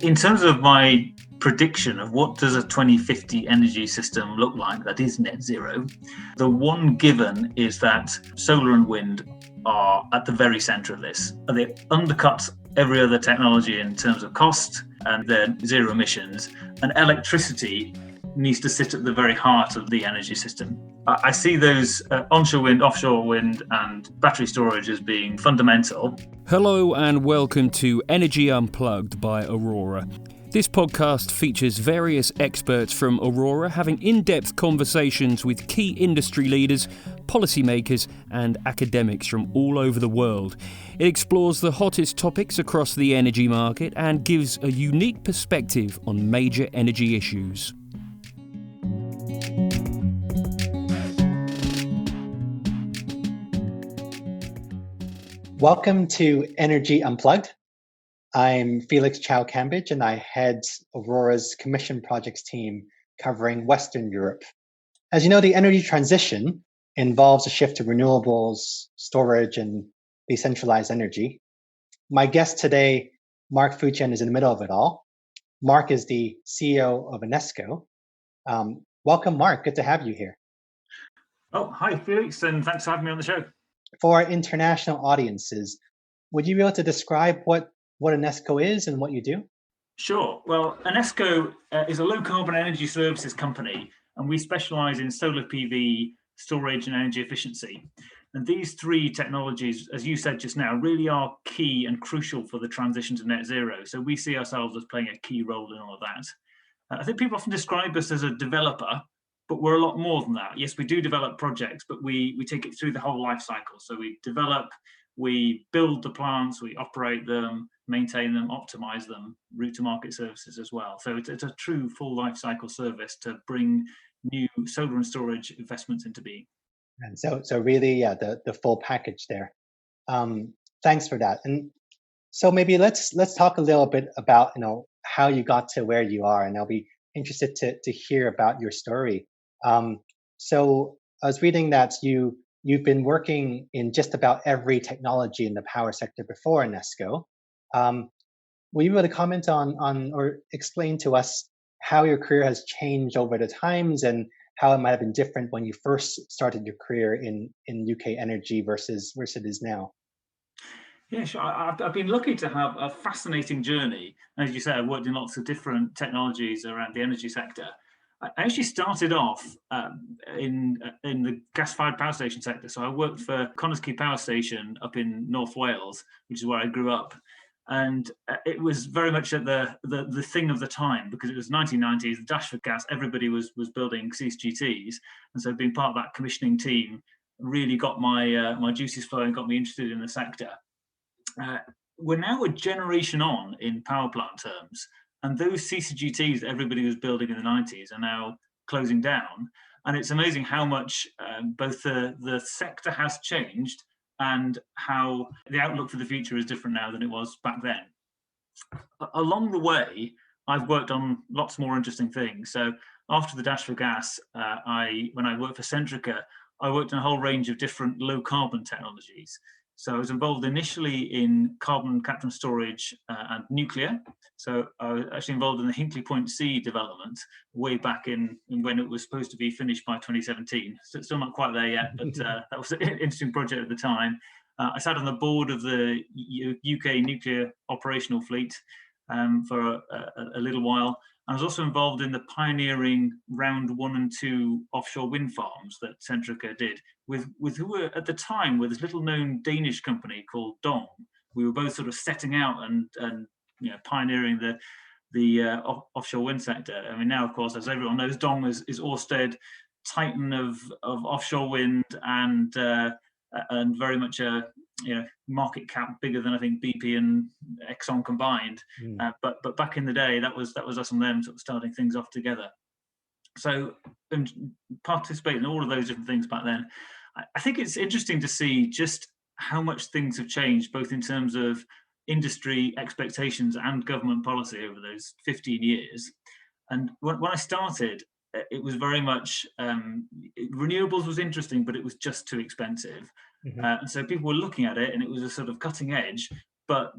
In terms of my prediction of what does a 2050 energy system look like that is net zero, the one given is that solar and wind are at the very centre of this. They undercut every other technology in terms of cost and their zero emissions, and electricity needs to sit at the very heart of the energy system. I see those onshore wind, offshore wind and battery storage as being fundamental. Hello and welcome to Energy Unplugged by Aurora. This podcast features various experts from Aurora having in-depth conversations with key industry leaders, policymakers and academics from all over the world. It explores the hottest topics across the energy market and gives a unique perspective on major energy issues. Welcome to Energy Unplugged. I'm Felix Chow-Kambitsch and I head Aurora's Commission Projects team covering Western Europe. As you know, the energy transition involves a shift to renewables, storage, and decentralized energy. My guest today, Mark Futyan, is in the middle of it all. Mark is the CEO of Anesco. Welcome, Mark. Good to have you here. Oh, hi, Felix, and thanks for having me on the show. For our international audiences, would you be able to describe what Anesco is and what you do? Sure. Well, Anesco is a low-carbon energy services company, and we specialise in solar PV, storage and energy efficiency. And these three technologies, as you said just now, really are key and crucial for the transition to net zero. So we see ourselves as playing a key role in all of that. I think people often describe us as a developer, but we're a lot more than that. Yes, we do develop projects, but we take it through the whole life cycle. So we develop, we build the plants, we operate them, maintain them, optimize them, route to market services as well. So it's a true full life cycle service to bring new solar and storage investments into being. And so really, the full package there. Thanks for that. And so maybe let's talk a little bit about how you got to where you are, and I'll be interested to hear about your story. So I was reading that you've been working in just about every technology in the power sector before Anesco. Will you be able to comment on or explain to us how your career has changed over the times and how it might have been different when you first started your career in UK energy versus it is now? Yeah, sure. I've been lucky to have a fascinating journey. As you say, I've worked in lots of different technologies around the energy sector. I actually started off in the gas-fired power station sector. So I worked for Conisky Power Station up in North Wales, which is where I grew up. And it was very much at the thing of the time, because it was 1990s, the dash for gas, everybody was building CCGTs. And so being part of that commissioning team really got my juices flowing, got me interested in the sector. We're now a generation on in power plant terms. And those CCGTs that everybody was building in the 90s are now closing down. And it's amazing how much both the sector has changed and how the outlook for the future is different now than it was back then. Along the way, I've worked on lots more interesting things. So after the dash for gas, when I worked for Centrica, I worked on a whole range of different low carbon technologies. So I was involved initially in carbon capture and storage and nuclear. So I was actually involved in the Hinkley Point C development way back in when it was supposed to be finished by 2017. So it's still not quite there yet, but that was an interesting project at the time. I sat on the board of the UK nuclear operational fleet for a little while. I was also involved in the pioneering round 1 and 2 offshore wind farms that Centrica did with who were at the time with this little known Danish company called Dong. We were both sort of setting out and pioneering the offshore wind sector. I mean, now of course, as everyone knows, Dong is Ørsted, titan of offshore wind and very much a market cap bigger than I think BP and Exxon combined. But back in the day, that was us and them sort of starting things off together. So and participating in all of those different things back then. I think it's interesting to see just how much things have changed, both in terms of industry expectations and government policy over those 15 years. And when I started, it was very much renewables was interesting, but it was just too expensive. And so people were looking at it and it was a sort of cutting edge, but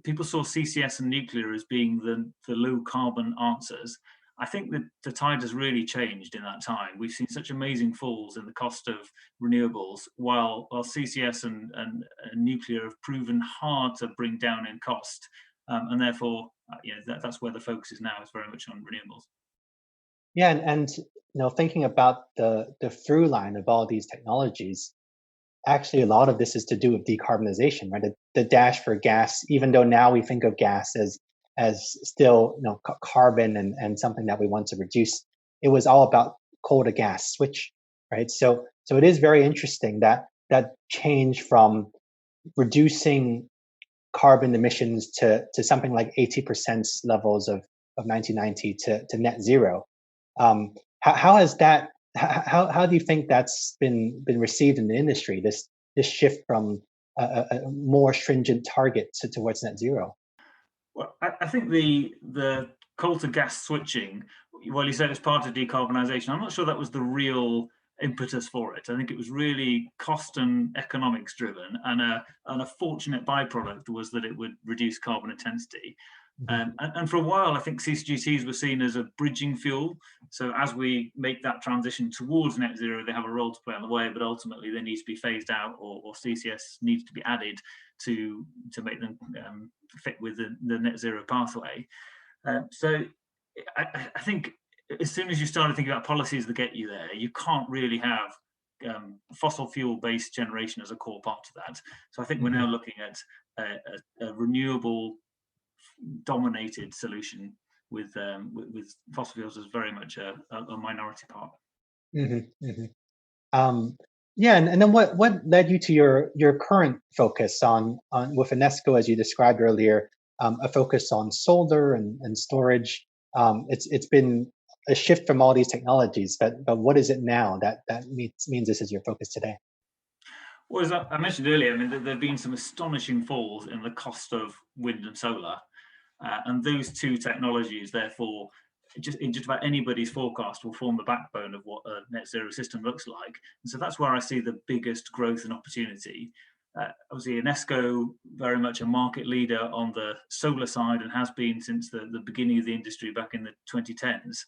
people saw CCS and nuclear as being the low carbon answers. I think that the tide has really changed in that time. We've seen such amazing falls in the cost of renewables, while CCS and nuclear have proven hard to bring down in cost, and therefore, that's where the focus is now. Is very much on renewables. Yeah, and thinking about the through line of all these technologies, actually a lot of this is to do with decarbonization, right? The dash for gas, even though now we think of gas as still carbon and something that we want to reduce, it was all about coal to gas switch, right? So it is very interesting that change from reducing carbon emissions to something like 80% levels of 1990 to net zero. How has that? How do you think that's been received in the industry? This shift from a more stringent target towards net zero. Well, I think the coal to gas switching, well, you said it's part of decarbonisation. I'm not sure that was the real impetus for it. I think it was really cost and economics driven, and a fortunate byproduct was that it would reduce carbon intensity. And for a while, I think CCGTs were seen as a bridging fuel. So as we make that transition towards net zero, they have a role to play on the way, but ultimately they need to be phased out, or CCS needs to be added to make them fit with the net zero pathway. So I think as soon as you started thinking about policies that get you there, you can't really have fossil fuel based generation as a core part of that. So I think we're now looking at a renewable dominated solution with fossil fuels as very much a minority part. Yeah, and then what led you to your current focus on with Anesco, as you described earlier, a focus on solar and storage. It's been a shift from all these technologies, but what is it now that means this is your focus today? Well, as I mentioned earlier, I mean, there have been some astonishing falls in the cost of wind and solar. And those two technologies, therefore, in just about anybody's forecast, will form the backbone of what a net zero system looks like. And so that's where I see the biggest growth and opportunity. Obviously, Anesco, very much a market leader on the solar side and has been since the beginning of the industry back in the 2010s.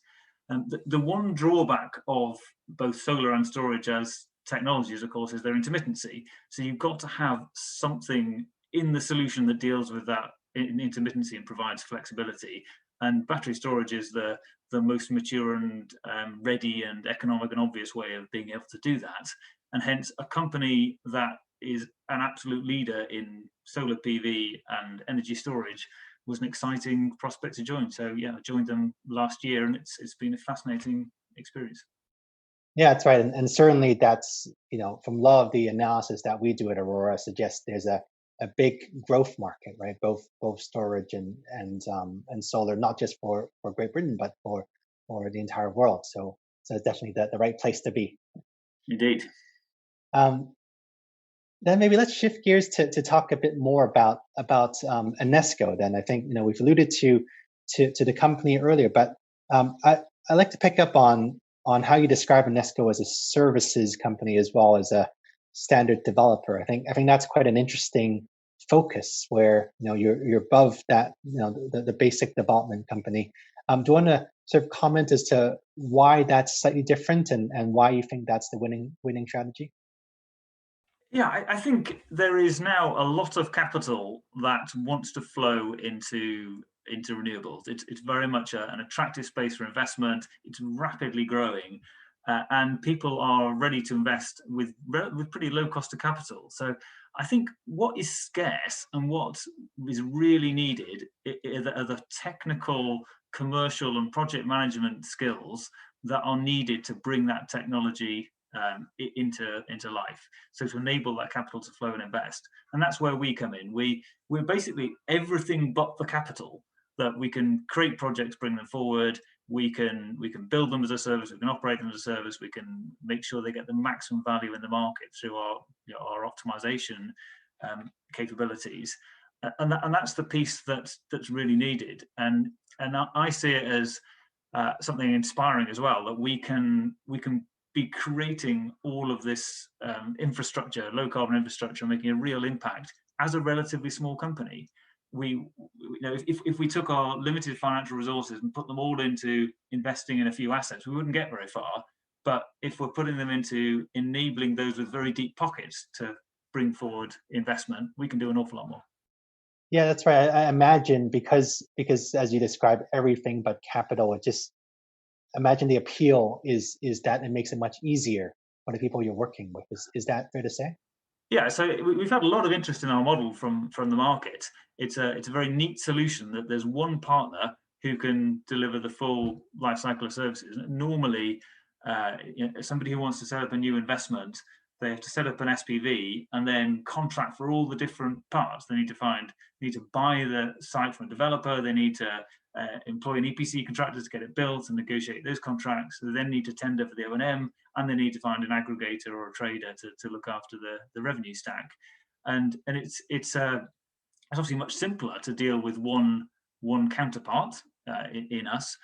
And the one drawback of both solar and storage as technologies, of course, is their intermittency. So you've got to have something in the solution that deals with that intermittency and provides flexibility. And battery storage is the most mature and ready and economic and obvious way of being able to do that. And hence, a company that is an absolute leader in solar PV and energy storage was an exciting prospect to join. So yeah, I joined them last year, and it's been a fascinating experience. Yeah, that's right, and certainly that's from a lot of the analysis that we do at Aurora suggests there's a big growth market, right? Both storage and solar, not just for Great Britain, but for the entire world. So it's definitely the right place to be. Indeed. Then maybe let's shift gears to talk a bit more about Anesco. Then I think we've alluded to the company earlier, but I like to pick up on how you describe Anesco as a services company as well as a standard developer. I think that's quite an interesting focus where you're above that the basic development company. Do you want to sort of comment as to why that's slightly different and why you think that's the winning strategy? Yeah, I think there is now a lot of capital that wants to flow into renewables. It's very much an attractive space for investment. It's rapidly growing, and people are ready to invest with pretty low cost of capital. So I think what is scarce and what is really needed are the technical, commercial, and project management skills that are needed to bring that technology into life, so to enable that capital to flow and invest. And that's where we come in. We're basically everything but the capital. That we can create projects, bring them forward, we can build them as a service, we can operate them as a service, we can make sure they get the maximum value in the market through our optimization capabilities, and that's the piece that's really needed. And I see it as something inspiring as well, that we can be creating all of this infrastructure, low carbon infrastructure, making a real impact as a relatively small company. if we took our limited financial resources and put them all into investing in a few assets, we wouldn't get very far. But if we're putting them into enabling those with very deep pockets to bring forward investment, we can do an awful lot more. Yeah, that's right. I imagine because as you described, everything but capital, it just imagine the appeal is that it makes it much easier for the people you're working with. Is that fair to say? Yeah, so we've had a lot of interest in our model from the market. It's a very neat solution that there's one partner who can deliver the full life cycle of services. Normally, somebody who wants to set up a new investment, they have to set up an SPV and then contract for all the different parts. They need to buy the site from a developer. They need to employ an EPC contractor to get it built and negotiate those contracts. They then need to tender for the O&M, and they need to find an aggregator or a trader to look after the revenue stack. And it's obviously much simpler to deal with one counterpart in us,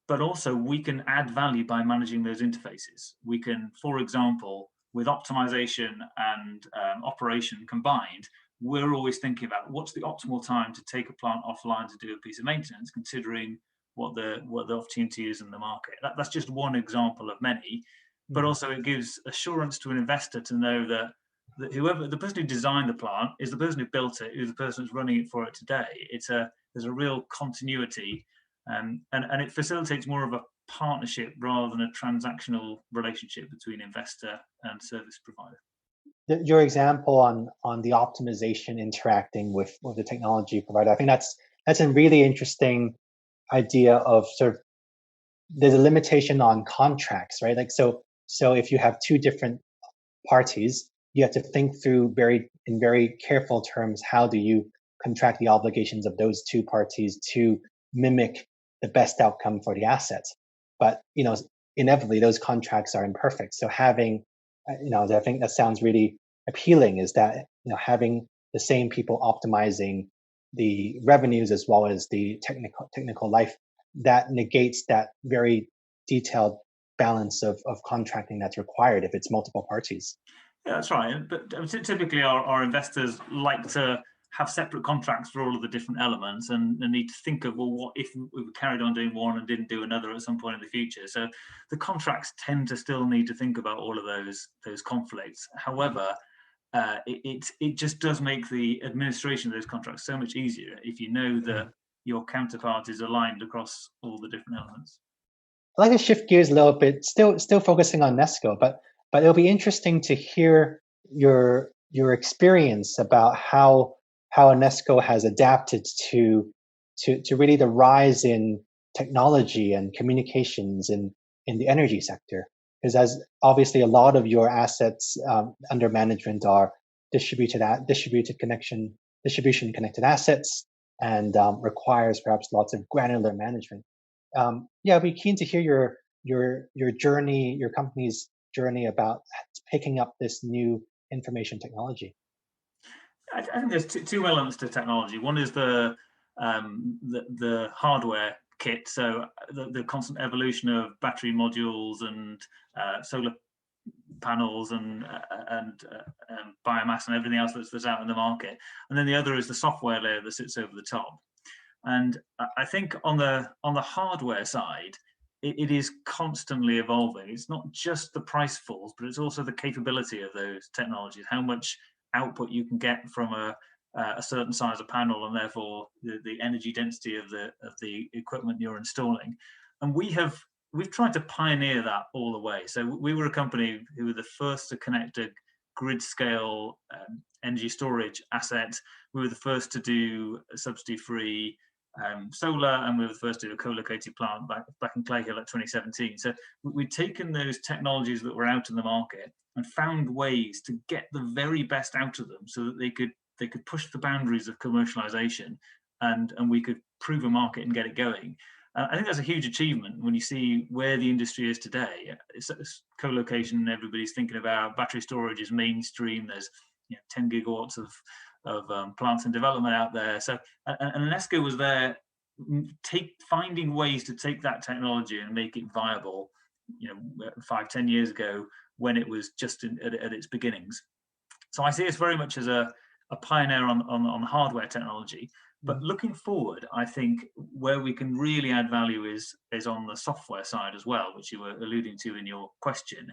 but also we can add value by managing those interfaces. We can, for example, with optimization and operation combined, we're always thinking about what's the optimal time to take a plant offline to do a piece of maintenance, considering what the opportunity is in the market. That's just one example of many, but also it gives assurance to an investor to know that whoever the person who designed the plant is the person who built it, who's the person who's running it for it today. There's a real continuity, and it facilitates more of a partnership rather than a transactional relationship between investor and service provider. Your example on the optimization interacting with the technology provider, I think that's a really interesting idea of sort of there's a limitation on contracts, right? Like so if you have two different parties, you have to think through in very careful terms, how do you contract the obligations of those two parties to mimic the best outcome for the assets. But inevitably those contracts are imperfect. So having I think that sounds really appealing, is that having the same people optimizing the revenues as well as the technical life, that negates that very detailed balance of contracting that's required if it's multiple parties. Yeah, that's right. But typically our investors like to have separate contracts for all of the different elements, and need to think of, well, what if we carried on doing one and didn't do another at some point in the future? So the contracts tend to still need to think about all of those conflicts. However, it just does make the administration of those contracts so much easier if you know that your counterpart is aligned across all the different elements. I'd like to shift gears a little bit, still focusing on Anesco, but it'll be interesting to hear your experience about how Anesco has adapted to really the rise in technology and communications in the energy sector. Because as obviously a lot of your assets under management are distribution connected assets, and requires perhaps lots of granular management. I'd be keen to hear your journey, your company's journey about picking up this new information technology. I think there's two elements to technology. One is the hardware kit, so the constant evolution of battery modules and solar panels and biomass and everything else that's out in the market. And then the other is the software layer that sits over the top. And I think on the hardware side, it is constantly evolving. It's not just the price falls, but it's also the capability of those technologies, how much output you can get from a certain size of panel, and therefore the energy density of the equipment you're installing. And we've tried to pioneer that all the way. So we were a company who were the first to connect a grid scale energy storage asset. We were the first to do subsidy-free solar, and we were the first to do a co-located plant back in Clayhill at 2017. So we'd taken those technologies that were out in the market and found ways to get the very best out of them, so that they could push the boundaries of commercialization, and we could prove a market and get it going. I think that's a huge achievement when you see where the industry is today. It's co-location, everybody's thinking about battery storage is mainstream. There's 10 gigawatts of plants in development out there. So and Anesco was there, finding ways to take that technology and make it viable 5-10 years ago, when it was just at its beginnings. So I see us very much as a pioneer on hardware technology. But looking forward, I think where we can really add value is on the software side as well, which you were alluding to in your question.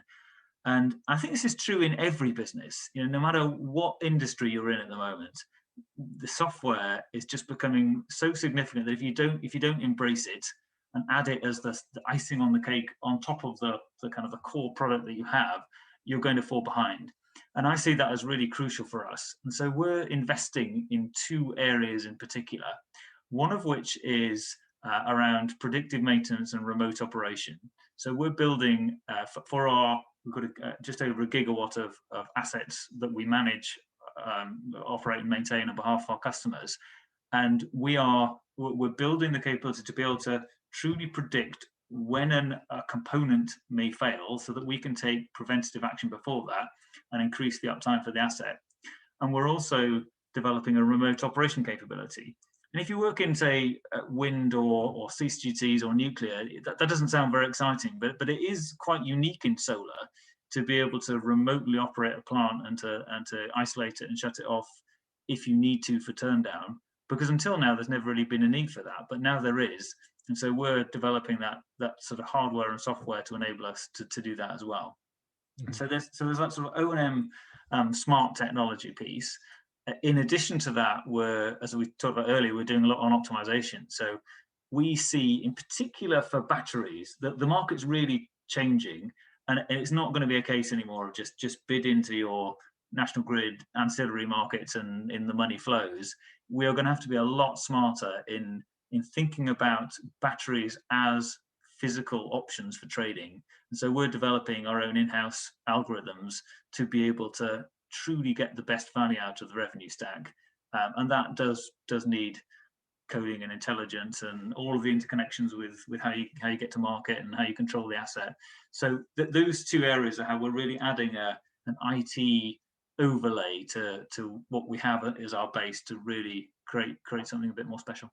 And I think this is true in every business. No matter what industry you're in at the moment, the software is just becoming so significant that if you don't embrace it and add it as the icing on the cake on top of the kind of the core product that you have, you're going to fall behind. And I see that as really crucial for us. And so we're investing in two areas in particular, one of which is around predictive maintenance and remote operation. So we're building we've got just over a gigawatt of assets that we manage, operate and maintain on behalf of our customers. And we're building the capability to be able to truly predict when a component may fail so that we can take preventative action before that and increase the uptime for the asset. And we're also developing a remote operation capability. And if you work in, say, wind or CCGTs or nuclear, that doesn't sound very exciting, but it is quite unique in solar to be able to remotely operate a plant and to isolate it and shut it off if you need to for turn down. Because until now, there's never really been a need for that, but now there is. And so we're developing that sort of hardware and software to enable us to do that as well. Mm-hmm. So there's that sort of O&M smart technology piece. In addition to that, as we talked about earlier, we're doing a lot on optimization. So we see, in particular for batteries, that the market's really changing, and it's not going to be a case anymore of just bid into your national grid ancillary markets and in the money flows. We are going to have to be a lot smarter in thinking about batteries as physical options for trading. And so we're developing our own in-house algorithms to be able to truly get the best value out of the revenue stack. And that does need coding and intelligence and all of the interconnections with how you get to market and how you control the asset. So those two areas are how we're really adding an IT overlay to what we have as our base to really create something a bit more special.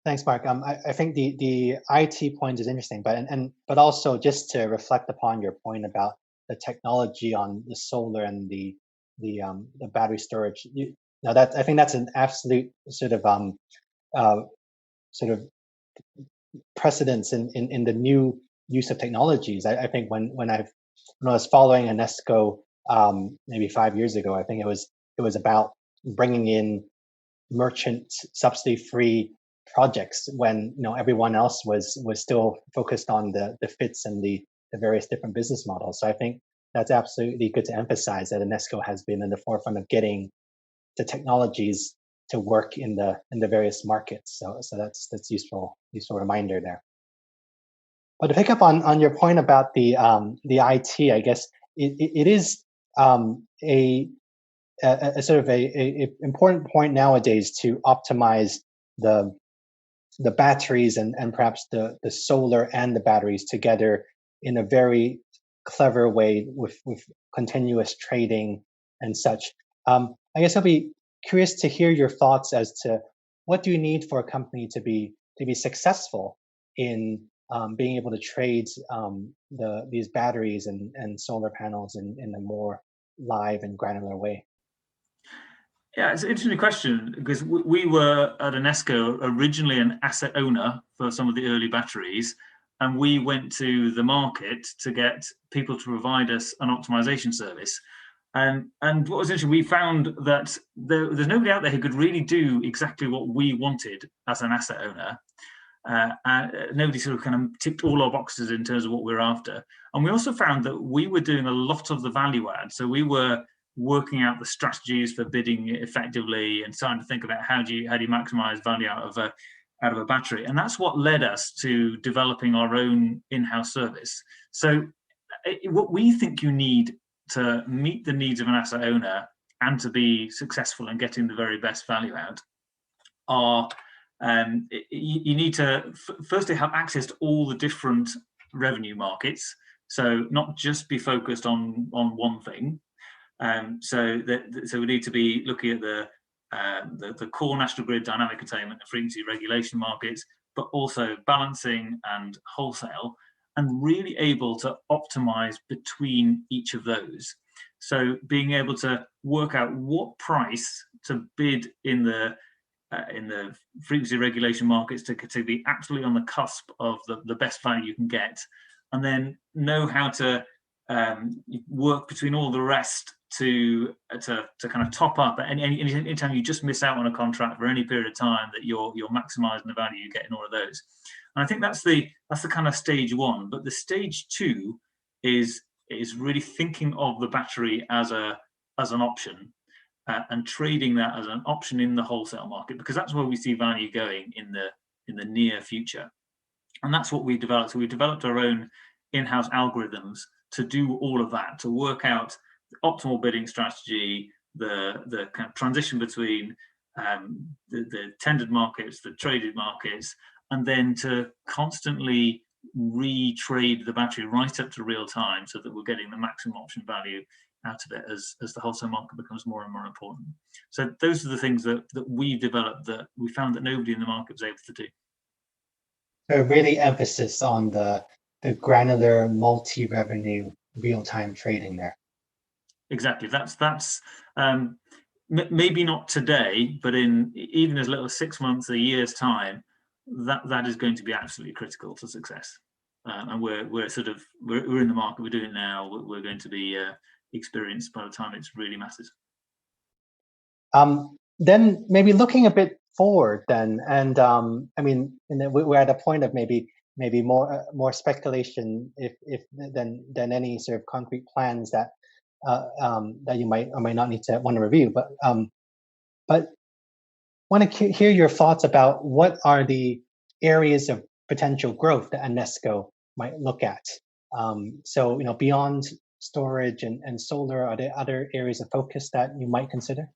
Thanks, Mark. I think the IT point is interesting, but also just to reflect upon your point about the technology on the solar and the battery storage. I think that's an absolute sort of precedence in the new use of technologies. I think when I was following Anesco maybe 5 years ago, I think it was about bringing in merchant subsidy-free projects when everyone else was still focused on the fits and the various different business models. So I think that's absolutely good to emphasize that Anesco has been in the forefront of getting the technologies to work in the various markets. So that's useful reminder there. But to pick up on your point about the IT, I guess it is a sort of a important point nowadays to optimize the batteries and perhaps the solar and the batteries together in a very clever way with continuous trading and such. I guess I'll be curious to hear your thoughts as to what do you need for a company to be successful in being able to trade these batteries and solar panels in a more live and granular way. Yeah, it's an interesting question because we were at Anesco originally an asset owner for some of the early batteries, and we went to the market to get people to provide us an optimization service. And what was interesting, we found that there's nobody out there who could really do exactly what we wanted as an asset owner. Nobody sort of kind of ticked all our boxes in terms of what we were after. And we also found that we were doing a lot of the value add. So we were working out the strategies for bidding effectively and starting to think about how do you maximize value out of a battery. And that's what led us to developing our own in-house service. So what we think you need to meet the needs of an asset owner and to be successful in getting the very best value out are you need to firstly have access to all the different revenue markets. So not just be focused on one thing. So we need to be looking at the core national grid dynamic containment and frequency regulation markets, but also balancing and wholesale, and really able to optimize between each of those. So being able to work out what price to bid in the in the frequency regulation markets to be absolutely on the cusp of the best value you can get, and then know how to work between all the rest to kind of top up any time you just miss out on a contract for any period of time, that you're maximizing the value you get in all of those. And I think that's the kind of stage one. But the stage two is really thinking of the battery as an option, and trading that as an option in the wholesale market, because that's where we see value going in the near future. And that's what we developed. So we developed our own in-house algorithms to do all of that, to work out the optimal bidding strategy, the kind of transition between the tendered markets, the traded markets, and then to constantly retrade the battery right up to real time, so that we're getting the maximum option value out of it as the wholesale market becomes more and more important. So those are the things that we developed, that we found that nobody in the market was able to do. So really emphasis on the granular multi-revenue real-time trading there. Exactly. That's maybe not today, but in even as little as 6 months, a year's time, that is going to be absolutely critical to success. And we're in the market. We're doing it now. We're going to be experienced by the time it really matters. Then maybe looking a bit forward, then, and I mean, we're at a point of maybe more speculation if than any sort of concrete plans that that you might or might not want to review. But want to hear your thoughts about what are the areas of potential growth that Anesco might look at. So beyond storage and solar, are there other areas of focus that you might consider?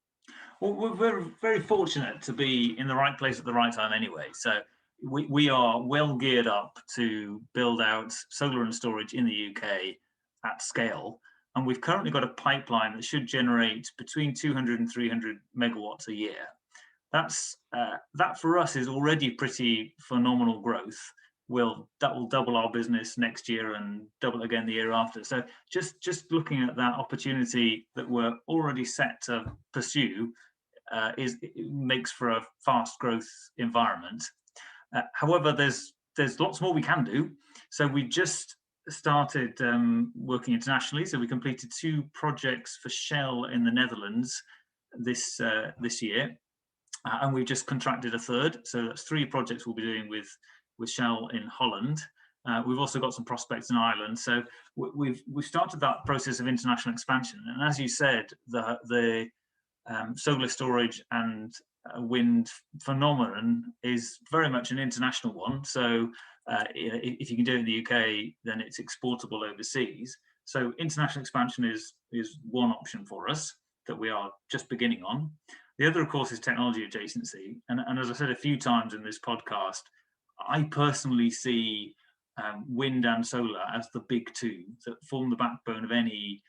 Well, we're very, very fortunate to be in the right place at the right time anyway. So we are well geared up to build out solar and storage in the UK at scale. And we've currently got a pipeline that should generate between 200 and 300 megawatts a year. That for us is already pretty phenomenal growth. That will double our business next year and double again the year after. So just looking at that opportunity that we're already set to pursue it makes for a fast growth environment. However, there's lots more we can do. So we just started working internationally. So we completed 2 projects for Shell in the Netherlands this year, and we've just contracted a third. So that's 3 projects we'll be doing with Shell in Holland. We've also got some prospects in Ireland. So we've started that process of international expansion. And as you said, the solar storage and wind phenomenon is very much an international one. So if you can do it in the UK, then it's exportable overseas. So international expansion is one option for us that we are just beginning on. The other, of course, is technology adjacency. And as I said a few times in this podcast, I personally see wind and solar as the big 2 that form the backbone of any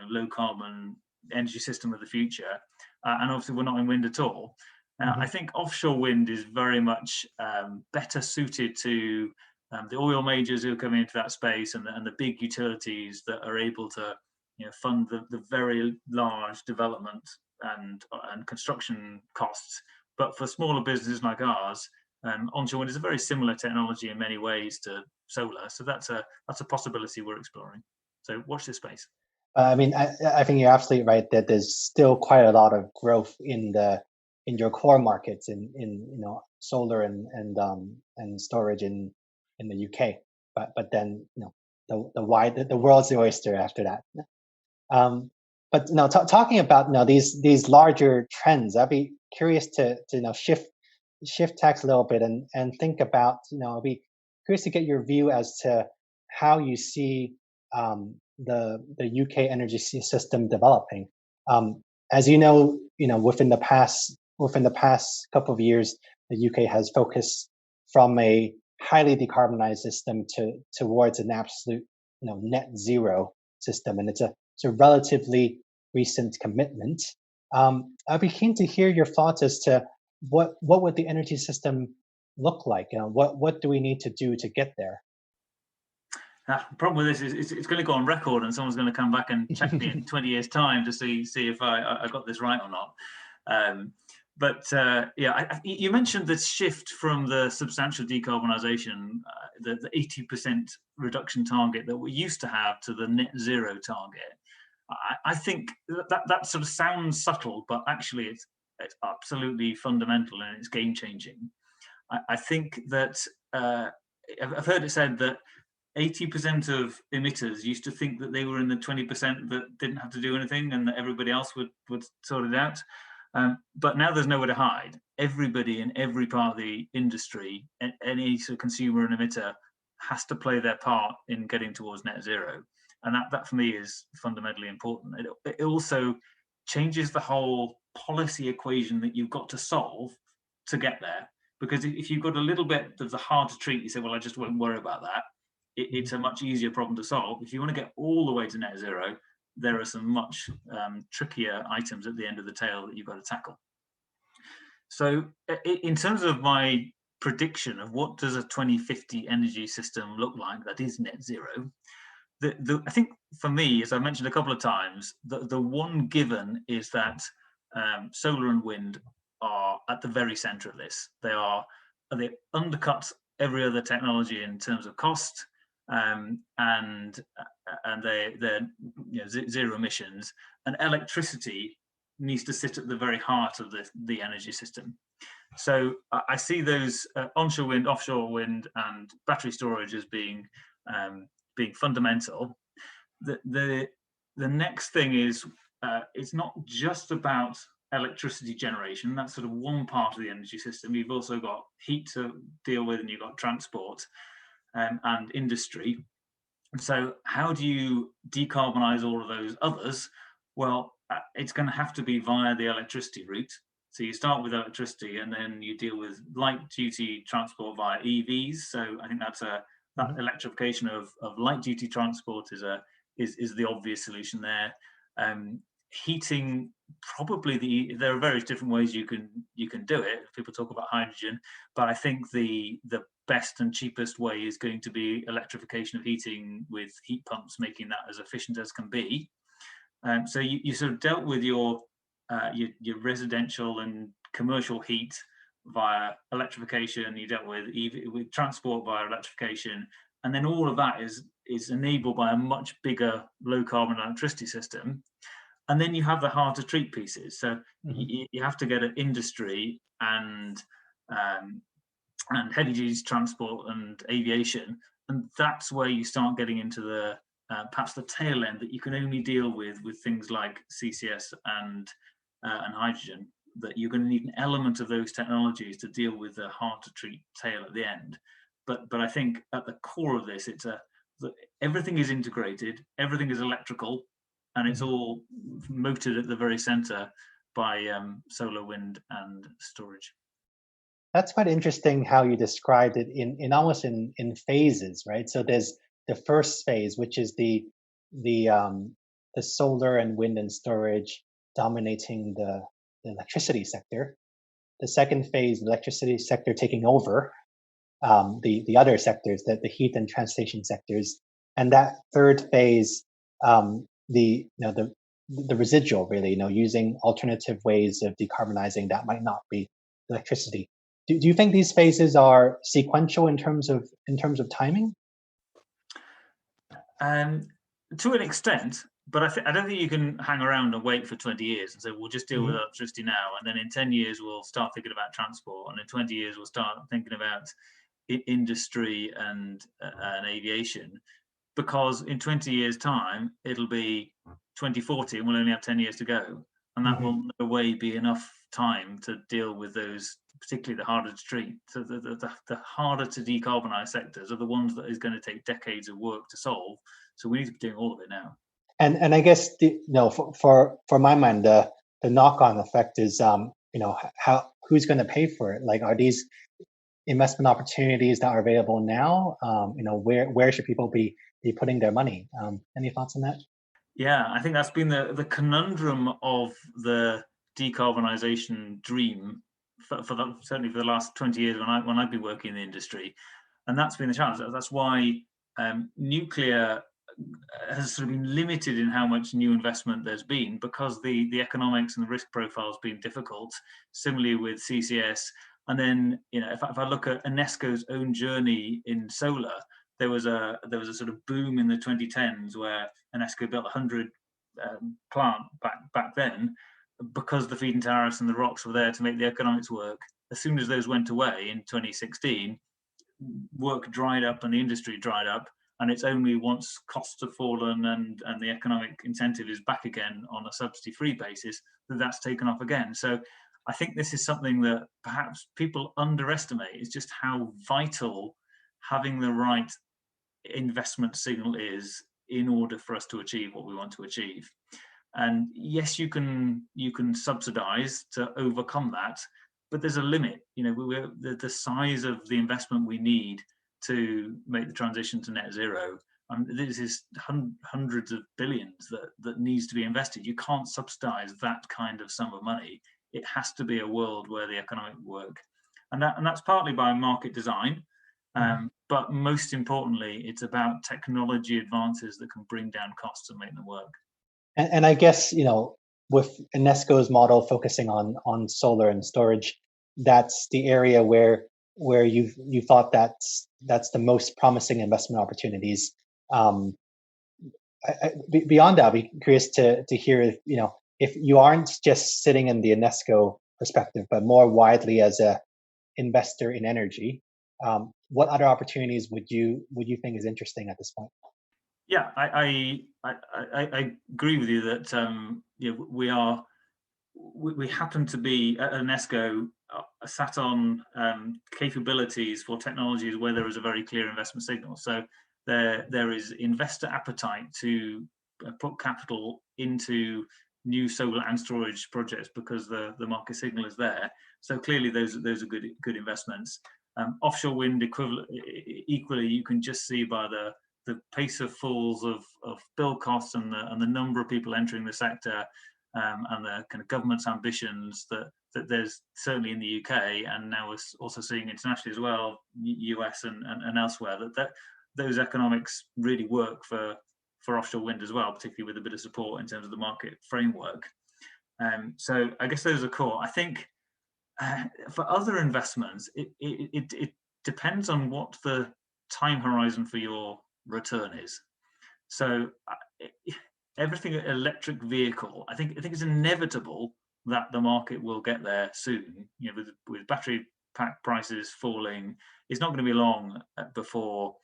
low carbon energy system of the future. And obviously we're not in wind at all. I think offshore wind is very much better suited to the oil majors who are coming into that space, and the big utilities that are able to fund the very large development and construction costs. But for smaller businesses like ours, onshore wind is a very similar technology in many ways to solar. So that's a possibility we're exploring. So watch this space. I mean, I think you're absolutely right that there's still quite a lot of growth in your core markets in solar and storage in the UK. But then the world's the oyster after that. But talking about these larger trends, I'd be curious to shift tax a little bit and think about I'd be curious to get your view as to how you see the UK energy system developing. As within the past couple of years, the UK has focused from a highly decarbonized system towards an absolute net zero system, and it's a relatively recent commitment. I'd be keen to hear your thoughts as to what would the energy system look like? What do we need to do to get there? The problem with this is it's going to go on record, and someone's going to come back and check me in 20 years' time to see if I got this right or not. You mentioned the shift from the substantial decarbonisation, the 80% reduction target that we used to have, to the net zero target. I think that sort of sounds subtle, but actually it's absolutely fundamental and it's game changing. I think that I've heard it said that 80% of emitters used to think that they were in the 20% that didn't have to do anything and that everybody else would sort it out. But now there's nowhere to hide. Everybody in every part of the industry, any sort of consumer and emitter, has to play their part in getting towards net zero. And that for me is fundamentally important. It also changes the whole policy equation that you've got to solve to get there. Because if you've got a little bit of the hard to treat, you say, well, I just won't worry about that. It's a much easier problem to solve. If you want to get all the way to net zero, there are some much trickier items at the end of the tail that you've got to tackle. So in terms of my prediction of what does a 2050 energy system look like that is net zero, I think for me, as I mentioned a couple of times, the one given is that solar and wind are at the very center of this. They undercut every other technology in terms of cost, and they're zero emissions. And electricity needs to sit at the very heart of the energy system. So I see those onshore wind, offshore wind, and battery storage as being fundamental. The next thing is it's not just about electricity generation. That's sort of one part of the energy system. You've also got heat to deal with, and you've got transport and industry. So how do you decarbonize all of those others? Well, it's going to have to be via the electricity route. So you start with electricity, and then you deal with light duty transport via EVs. So I think that electrification of light duty transport is the obvious solution there. Heating, probably there are various different ways you can do it. People talk about hydrogen, but I think the best and cheapest way is going to be electrification of heating with heat pumps, making that as efficient as can be. So you sort of dealt with your residential and commercial heat via electrification. You dealt with transport via electrification, and then all of that is enabled by a much bigger low carbon electricity system. And then you have the hard to treat pieces. So you have to get at industry and heavy duty transport and aviation, and that's where you start getting into the perhaps the tail end that you can only deal with things like CCS and hydrogen. That you're going to need an element of those technologies to deal with the hard to treat tail at the end. But I think at the core of this, everything is integrated, everything is electrical, and it's all motored at the very center by solar, wind, and storage. That's quite interesting how you described it in almost in phases, right? So there's the first phase, which is the solar and wind and storage dominating the electricity sector. The second phase, the electricity sector taking over the other sectors, the heat and transportation sectors, and that third phase, the residual, really, using alternative ways of decarbonizing that might not be electricity. Do you think these phases are sequential in terms of timing? To an extent, but I don't think you can hang around and wait for 20 years and say, we'll just deal with electricity now, and then in 10 years we'll start thinking about transport, and in 20 years we'll start thinking about industry and aviation, because in 20 years' time it'll be 2040 and we'll only have 10 years to go, and that will no way be enough time to deal with those, particularly the harder to treat. So the harder to decarbonize sectors are the ones that is going to take decades of work to solve. So we need to be doing all of it now. And I guess for my mind, the knock-on effect is who's going to pay for it? Like, are these investment opportunities that are available now? Where should people be putting their money? Any thoughts on that? Yeah, I think that's been the conundrum of the decarbonization dream certainly for the last 20 years when I've been working in the industry, and that's been the challenge. That's why nuclear has sort of been limited in how much new investment there's been because the economics and the risk profile has been difficult. Similarly with CCS, and then if I look at Anesco's own journey in solar, there was a sort of boom in the 2010s where Anesco built 100 plant back then because the feed-in tariffs and the ROCs were there to make the economics work. As soon as those went away in 2016, work dried up and the industry dried up. And it's only once costs have fallen and the economic incentive is back again on a subsidy-free basis that that's taken off again. So I think this is something that perhaps people underestimate, is just how vital having the right investment signal is in order for us to achieve what we want to achieve. And yes, you can subsidize to overcome that, but there's a limit. The size of the investment we need to make the transition to net zero, this is hundreds of billions that needs to be invested. You can't subsidize that kind of sum of money. It has to be a world where the economic work, and that's partly by market design, but most importantly, it's about technology advances that can bring down costs and make them work. And I guess with Anesco's model focusing on solar and storage, that's the area where you thought that's the most promising investment opportunities. Beyond that, I'd be curious to hear if you aren't just sitting in the Anesco perspective, but more widely as a investor in energy, what other opportunities would you think is interesting at this point? Yeah, I agree with you that we happen to be at Anesco sat on capabilities for technologies where there is a very clear investment signal. So there is investor appetite to put capital into new solar and storage projects because the market signal is there. So clearly those are good investments. Offshore wind equally, you can just see by the pace of falls of build costs and the number of people entering the sector, and the kind of government's ambitions that there's certainly in the UK, and now we're also seeing internationally as well, US and elsewhere, that those economics really work for offshore wind as well, particularly with a bit of support in terms of the market framework. So I guess those are core. I think for other investments, it depends on what the time horizon for your return is. So everything electric vehicle, I think it's inevitable that the market will get there soon. With battery pack prices falling, it's not going to be long before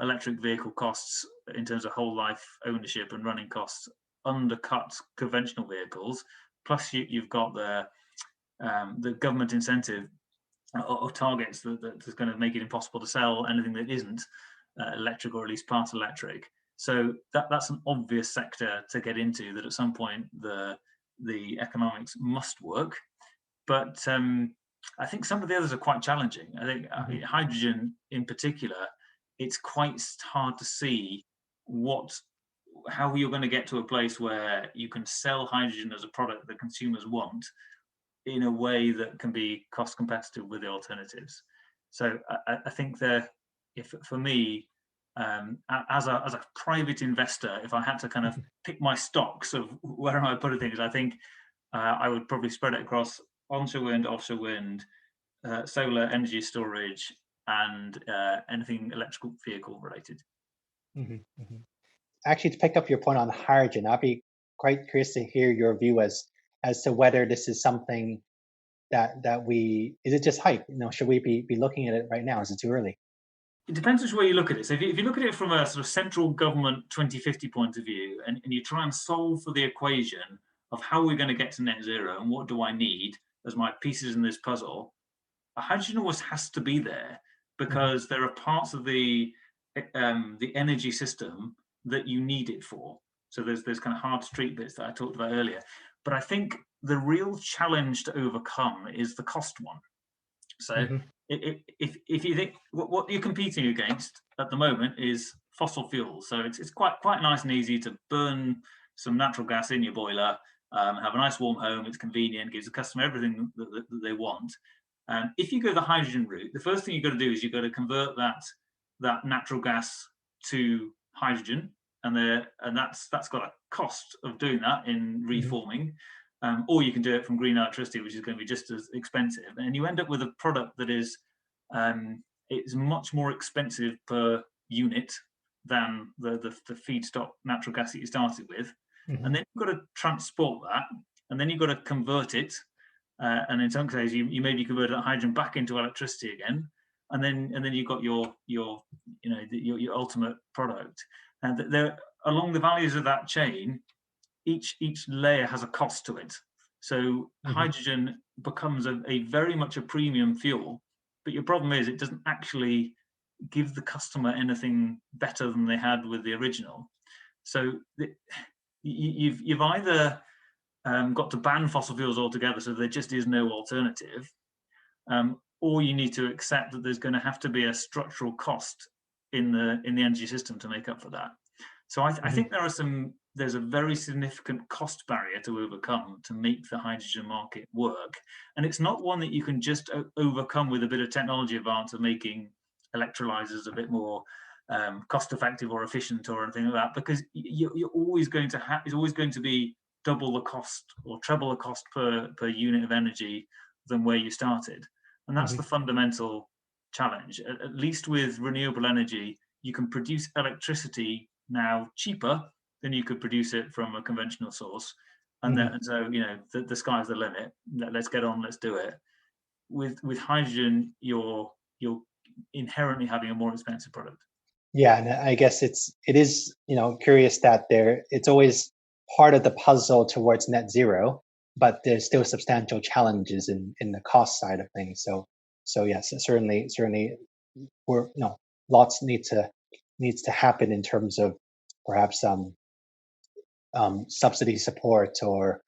electric vehicle costs in terms of whole life ownership and running costs undercut conventional vehicles. Plus you've got the government incentive or targets that's going to make it impossible to sell anything that isn't electric, or at least part electric. So that's an obvious sector to get into, that at some point the economics must work. But I think some of the others are quite challenging. I think hydrogen in particular, it's quite hard to see how you're going to get to a place where you can sell hydrogen as a product that consumers want in a way that can be cost competitive with the alternatives. So I think for me, as a private investor, if I had to kind of pick my stocks of where am I putting things, I think I would probably spread it across onshore wind, offshore wind, solar energy storage, and anything electrical vehicle related. Actually, to pick up your point on hydrogen, I'd be quite curious to hear your view as to whether this is something that is it just hype? Should we be looking at it right now? Is it too early? It depends which way you look at it. So if you look at it from a sort of central government 2050 point of view, and you try and solve for the equation of how we're going to get to net zero and what do I need as my pieces in this puzzle, hydrogen always has to be there, because there are parts of the energy system that you need it for. So there's kind of hard street bits that I talked about earlier. But I think the real challenge to overcome is the cost one. So if you think what you're competing against at the moment is fossil fuels, so it's quite nice and easy to burn some natural gas in your boiler, have a nice warm home. It's convenient, gives the customer everything that they want. If you go the hydrogen route, the first thing you've got to do is you've got to convert that natural gas to hydrogen, and that's got a cost of doing that in reforming. Or you can do it from green electricity, which is going to be just as expensive, and you end up with a product that is it's much more expensive per unit than the feedstock natural gas that you started with. And then you've got to transport that, and then you've got to convert it, and in some cases you maybe convert that hydrogen back into electricity again, and then you've got your ultimate product. And there, along the values of that chain, each layer has a cost to it. So hydrogen becomes a very much a premium fuel, but your problem is it doesn't actually give the customer anything better than they had with the original. So you've either got to ban fossil fuels altogether, so there just is no alternative, or you need to accept that there's going to have to be a structural cost in the energy system to make up for that. So I think there's a very significant cost barrier to overcome to make the hydrogen market work, and it's not one that you can just overcome with a bit of technology advance of making electrolyzers a bit more cost effective or efficient or anything like that, because you're always going to have, it's always going to be double the cost or treble the cost per unit of energy than where you started. And that's the fundamental challenge. At least with renewable energy, you can produce electricity now cheaper than you could produce it from a conventional source. And so, the sky's the limit. Let's get on, let's do it. With hydrogen, you're inherently having a more expensive product. Yeah, and I guess it is curious that it's always part of the puzzle towards net zero, but there's still substantial challenges in the cost side of things. So yes, certainly lots needs to happen in terms of perhaps subsidy support or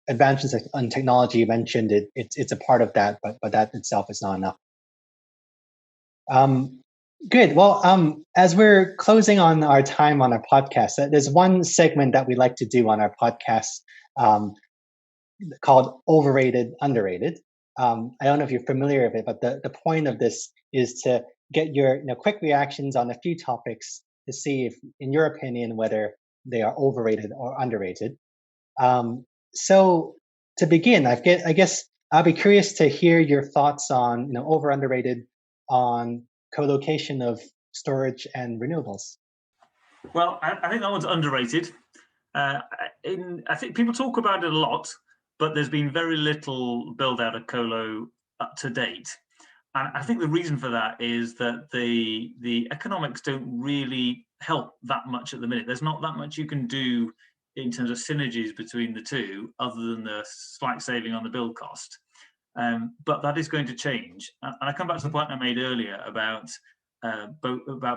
advances on technology. You mentioned it's a part of that, but that itself is not enough. Good. Well, as we're closing on our time on our podcast, there's one segment that we like to do on our podcast called Overrated, Underrated. I don't know if you're familiar with it, but the point of this is to get your quick reactions on a few topics to see if, in your opinion, whether they are overrated or underrated. So to begin, I guess I'll be curious to hear your thoughts on over underrated on co-location of storage and renewables. Well, I think that one's underrated. I think people talk about it a lot, but there's been very little build out of colo up to date. And I think the reason for that is that the economics don't really help that much at the minute. There's not that much you can do in terms of synergies between the two, other than the slight saving on the build cost. But that is going to change. And I come back to the point I made earlier about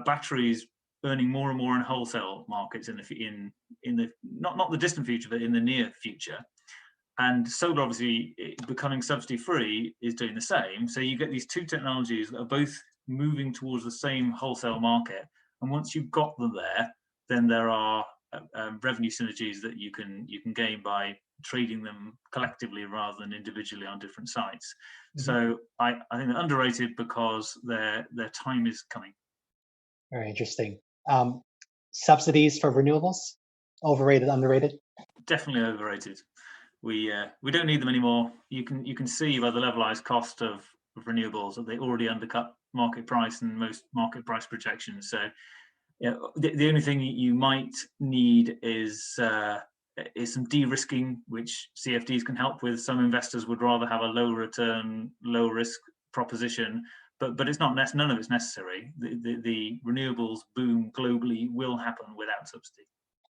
batteries earning more and more in wholesale markets in the not the distant future, but in the near future. And solar, obviously, becoming subsidy free is doing the same. So you get these two technologies that are both moving towards the same wholesale market. And once you've got them there, then there are revenue synergies that you can gain by trading them collectively rather than individually on different sites. So I think they're underrated because their time is coming. Very interesting. Subsidies for renewables, overrated, underrated? Definitely overrated. We don't need them anymore. You can see by the levelized cost of renewables that they already undercut market price and most market price projections. So the only thing you might need is some de-risking, which CFDs can help with. Some investors would rather have a low return, low risk proposition, but it's not none of it's necessary. The renewables boom globally will happen without subsidy.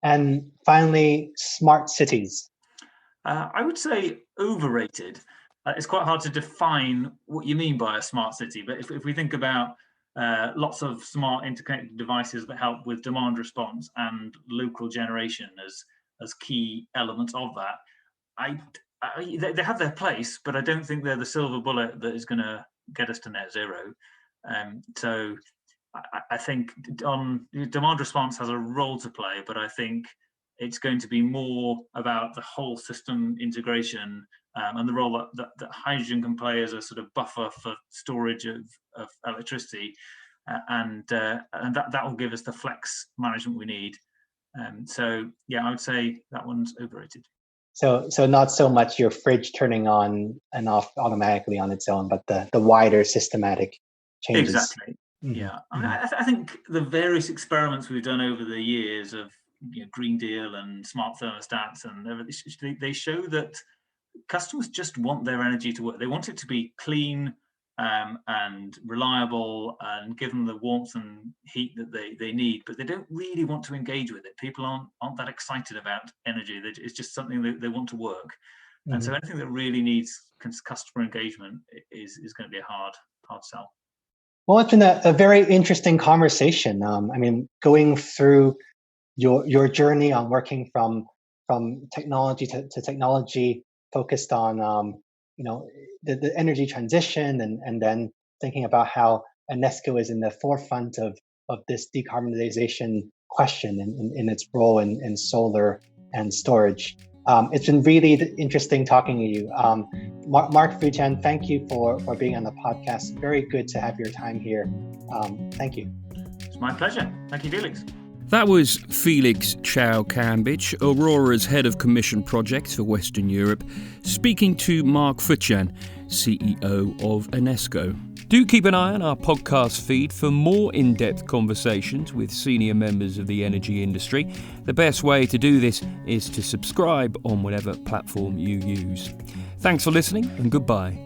And finally, smart cities. I would say overrated. It's quite hard to define what you mean by a smart city, but if we think about lots of smart interconnected devices that help with demand response and local generation as key elements of that, they have their place, but I don't think they're the silver bullet that is going to get us to net zero. So I think on demand response has a role to play, but I think it's going to be more about the whole system integration and the role that hydrogen can play as a sort of buffer for storage of electricity. and that will give us the flex management we need. So yeah, I would say that one's overrated. So not so much your fridge turning on and off automatically on its own, but the wider systematic changes. Exactly. Mm-hmm. Yeah, I think the various experiments we've done over the years of Green Deal and smart thermostats and everything, they show that customers just want their energy to work. They want it to be clean and reliable and give them the warmth and heat that they need, but they don't really want to engage with it. People aren't that excited about energy. It's just something that they want to work. And so anything that really needs customer engagement is going to be a hard sell. Well, it's been a very interesting conversation. I mean, going through your journey on working from technology to technology focused on the energy transition, and then thinking about how Anesco is in the forefront of this decarbonization question in its role in solar and storage. It's been really interesting talking to you. Mark Futyan, thank you for being on the podcast. Very good to have your time here. Thank you. It's my pleasure. Thank you, Felix. That was Felix Chow-Kambitsch, Aurora's head of commission projects for Western Europe, speaking to Mark Futyan, CEO of Anesco. Do keep an eye on our podcast feed for more in-depth conversations with senior members of the energy industry. The best way to do this is to subscribe on whatever platform you use. Thanks for listening, and goodbye.